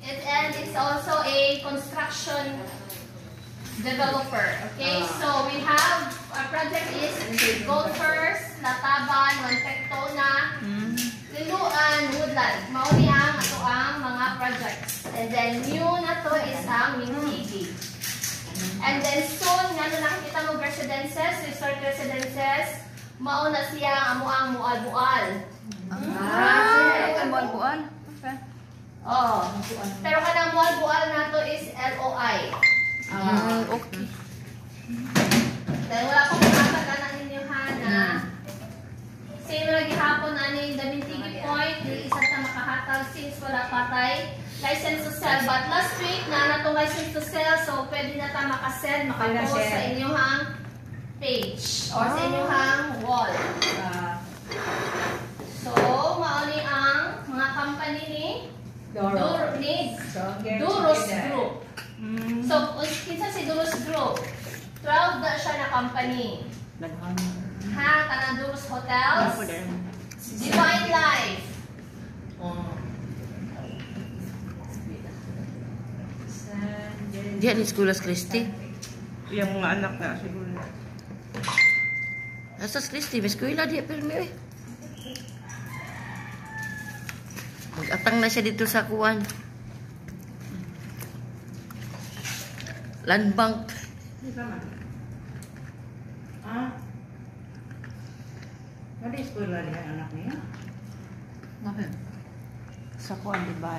And it's also a construction developer. Okay, so we have our project is Golfers, Lataban, Montectona, Liluan, Woodland. Mauni ang ato ang mga projects. And then new na to is ang Mintigi. And then soon nga na nakikita mo residences, resort residences, mauna siya ang amuang mual-mual. Mual-mual? Okay. Oh. Pero kanang mual-mual na to is LOI. Okay. Dahil wala akong makakata na ninyo na same lagi hapon na ni Damintigi Point, di isa ta makahatag since wala patay license to sell. But last week na natong license to sell, so pwede na ta makasell, makapost sa inyong page or sa inyong wall. So, mauni ang mga company ni Duros Group. So, kinsa si Duros Group? 12 na siya na company. Ha, kanang Duros Hotels, Divine Life. Diyan ni Escuelas Christi. Yung mga anak na siguro. Asas Christi, may eskwela di pero may. Mag-atang na siya dito sa kuwan. Land Bank. Ano yung eskwela niya anak niya? Sa kuwan, di ba?